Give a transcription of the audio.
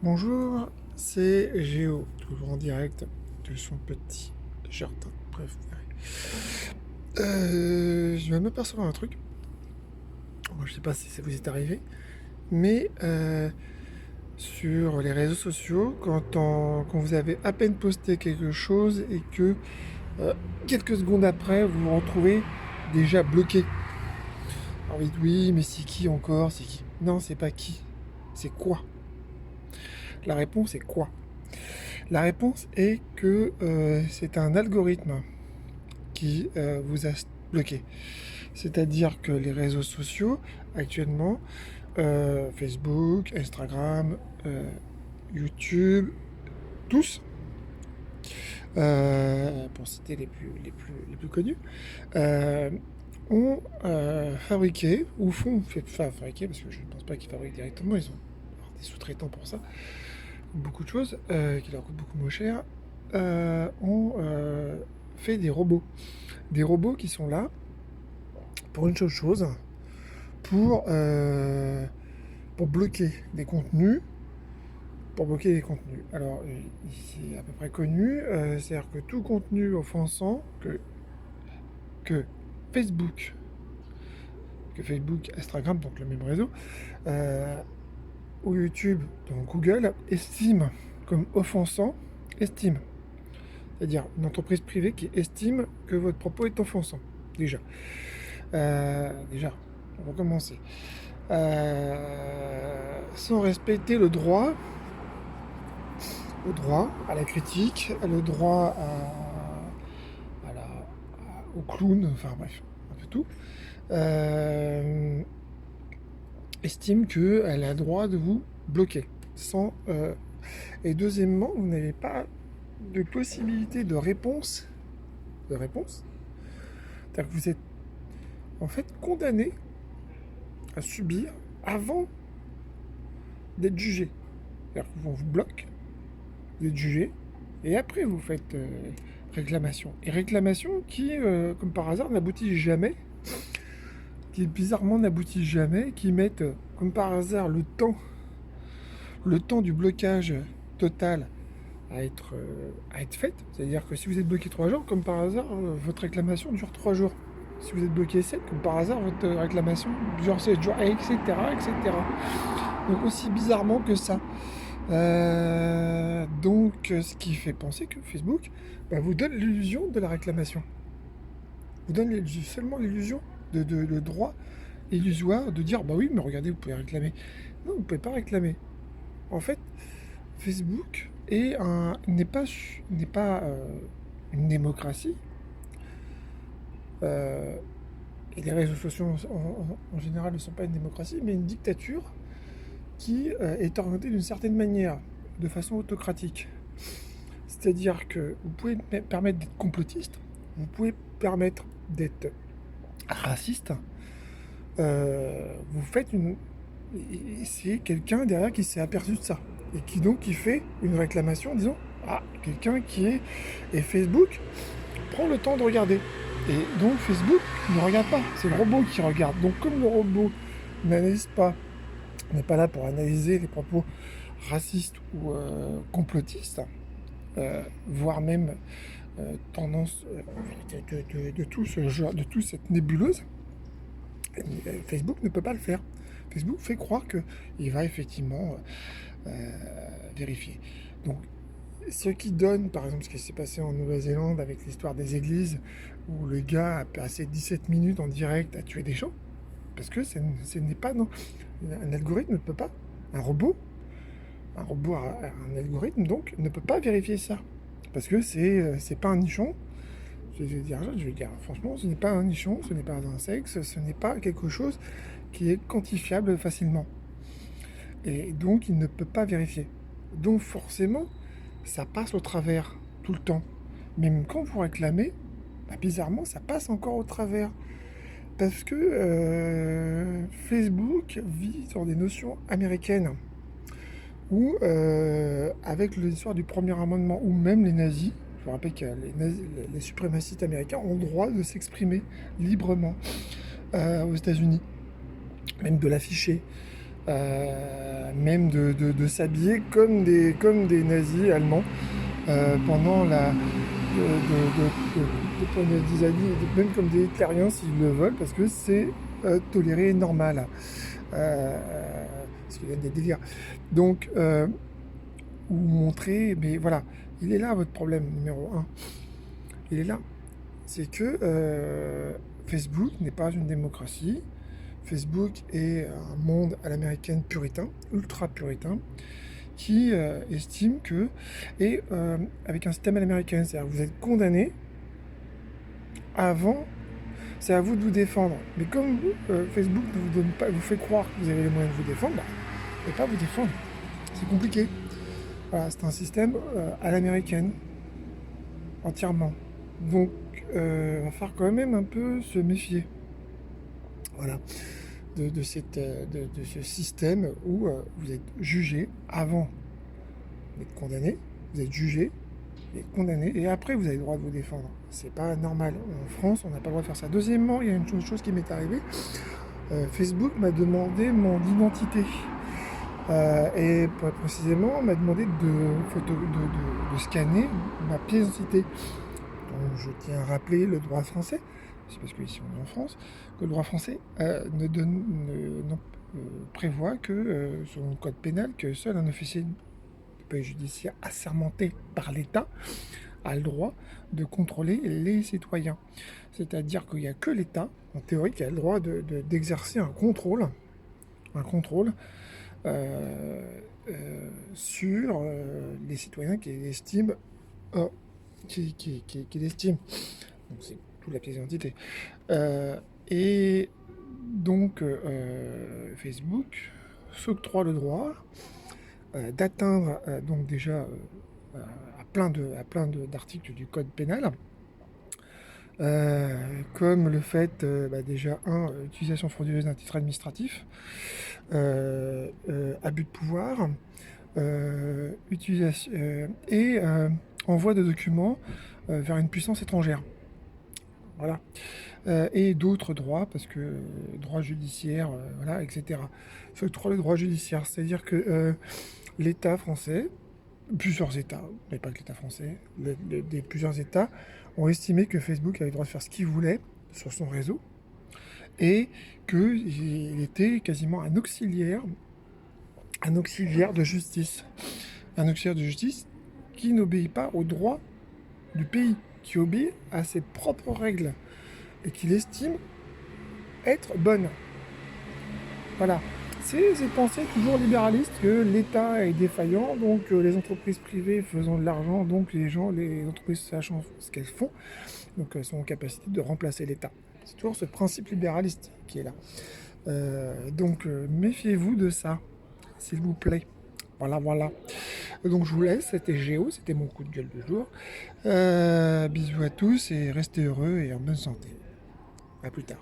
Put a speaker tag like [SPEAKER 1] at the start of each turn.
[SPEAKER 1] Bonjour, c'est Géo, toujours en direct de son petit jardin. Bref, je viens de m'apercevoir un truc. Moi, je sais pas si ça vous est arrivé, mais sur les réseaux sociaux, quand vous avez à peine posté quelque chose et que euh, quelques secondes après, vous vous retrouvez déjà bloqué. Alors oui, oui, mais c'est qui encore? C'est qui? Non, c'est pas qui. C'est quoi? La réponse est quoi? La réponse est que c'est un algorithme qui vous a bloqué. C'est-à-dire que les réseaux sociaux, actuellement, Facebook, Instagram, YouTube, tous, pour citer les plus connus, euh, ont fabriqué, ou font, enfin fabriqué, parce que je ne pense pas qu'ils fabriquent directement, ils ont des sous-traitants pour ça, beaucoup de choses qui leur coûtent beaucoup moins cher, ont fait des robots. Des robots qui sont là pour une seule chose, pour, euh, pour bloquer des contenus. Pour bloquer des contenus. Alors, c'est à peu près connu, c'est-à-dire que tout contenu offensant que Facebook, que Facebook, Instagram, donc le même réseau, euh, ou YouTube, donc Google, estime comme offensant, estime. C'est-à-dire une entreprise privée qui estime que votre propos est offensant. Déjà. Déjà, on va commencer. Sans respecter le droit à la critique, le droit au clown, enfin bref, un peu tout, euh, estime qu'elle a le droit de vous bloquer. Et deuxièmement, vous n'avez pas de possibilité de réponse. De réponse. C'est-à-dire que vous êtes en fait condamné à subir avant d'être jugé. C'est-à-dire qu'on vous bloque, vous êtes jugé, et après vous faites réclamation. Et réclamation qui, comme par hasard, n'aboutit jamais, qui bizarrement n'aboutit jamais, qui mettent, comme par hasard, le temps du blocage total à être faite. C'est-à-dire que si vous êtes bloqué 3 jours, comme par hasard, votre réclamation dure 3 jours. Si vous êtes bloqué 7, comme par hasard, votre réclamation dure 7 jours, etc., etc. Donc aussi bizarrement que ça. Donc, ce qui fait penser que Facebook vous donne l'illusion de la réclamation. Vous donne seulement l'illusion de droit illusoire de dire bah oui, mais regardez, vous pouvez réclamer. Non, vous ne pouvez pas réclamer. En fait, Facebook n'est pas une démocratie. Euh, et les réseaux sociaux en général ne sont pas une démocratie, mais une dictature qui est orientée d'une certaine manière, de façon autocratique. C'est-à-dire que vous pouvez permettre d'être complotiste, vous pouvez permettre d'être raciste, vous faites une... C'est quelqu'un derrière qui s'est aperçu de ça, et qui fait une réclamation en disant ah, quelqu'un qui est... Et Facebook prend le temps de regarder. Et donc Facebook ne regarde pas, c'est le robot qui regarde. Donc comme le robot n'analyse pas, n'est pas là pour analyser les propos racistes ou complotistes, voire même tendance de tout ce genre, de toute cette nébuleuse, Facebook ne peut pas le faire. Facebook fait croire qu'il va effectivement vérifier. Donc, ce qui donne, par exemple, ce qui s'est passé en Nouvelle-Zélande avec l'histoire des églises, où le gars a passé 17 minutes en direct à tuer des gens, parce que ce n'est pas... Non, un algorithme ne peut pas, un robot, un algorithme, donc, ne peut pas vérifier ça. Parce que c'est pas un nichon. Je vais dire, franchement, ce n'est pas un nichon, ce n'est pas un sexe, ce n'est pas quelque chose qui est quantifiable facilement. Et donc, il ne peut pas vérifier. Donc, forcément, ça passe au travers tout le temps. Même quand vous réclamez, bizarrement, ça passe encore au travers. Parce que Facebook vit sur des notions américaines. Où, avec l'histoire du premier amendement, ou même les nazis, je vous rappelle que les suprémacistes américains ont le droit de s'exprimer librement aux États-Unis, même de l'afficher. même de s'habiller comme des nazis allemands pendant la pendant des années, même comme des hitlériens s'ils le veulent, parce que c'est toléré normal. Parce qu'il y a des délires. Donc, vous montrer, mais voilà, il est là votre problème numéro un. Il est là. C'est que Facebook n'est pas une démocratie. Facebook est un monde à l'américaine puritain, ultra puritain, qui estime que, et avec un système à l'américaine, c'est-à-dire que vous êtes condamné avant, c'est à vous de vous défendre. Mais comme Facebook ne vous donne pas, vous fait croire que vous avez les moyens de vous défendre, bah, vous ne pouvez pas vous défendre. C'est compliqué. Voilà, c'est un système à l'américaine, entièrement. Donc, il va falloir quand même un peu se méfier. Voilà. De ce système où vous êtes jugé avant d'être condamné, vous êtes jugé, vous êtes condamné, et après vous avez le droit de vous défendre. C'est pas normal. En France, on n'a pas le droit de faire ça. Deuxièmement, il y a une chose qui m'est arrivée. Facebook m'a demandé mon identité. Et précisément, on m'a demandé de scanner ma pièce d'identité. Donc, je tiens à rappeler le droit français, c'est parce qu'ici on est en France, que le droit français prévoit que, sur le code pénal, que seul un officier de police judiciaire assermenté par l'État a le droit de contrôler les citoyens. C'est-à-dire qu'il n'y a que l'État, en théorie, qui a le droit d'exercer un contrôle sur les citoyens qu'il estime qu'il estime. Donc c'est toute la pièce d'identité. Et donc Facebook s'octroie le droit d'atteindre donc déjà à plein d'articles du code pénal, comme le fait déjà utilisation frauduleuse d'un titre administratif, abus de pouvoir, utilisation et envoi de documents vers une puissance étrangère. Voilà. Et d'autres droits, parce que droit judiciaire, voilà, etc. S'octroie le droit judiciaire, c'est-à-dire que l'État français, plusieurs États, mais pas que l'État français, plusieurs États ont estimé que Facebook avait le droit de faire ce qu'il voulait sur son réseau et qu'il était quasiment un auxiliaire de justice. Un auxiliaire de justice qui n'obéit pas aux droits du pays, qui obéit à ses propres règles et qu'il estime être bonnes. Voilà. C'est ces pensées toujours libéralistes que l'État est défaillant, donc les entreprises privées faisant de l'argent, donc les entreprises sachant ce qu'elles font, donc elles sont en capacité de remplacer l'État. C'est toujours ce principe libéraliste qui est là. Donc méfiez-vous de ça, s'il vous plaît. Voilà. Donc je vous laisse, c'était Géo, c'était mon coup de gueule du jour. Bisous à tous et restez heureux et en bonne santé. À plus tard.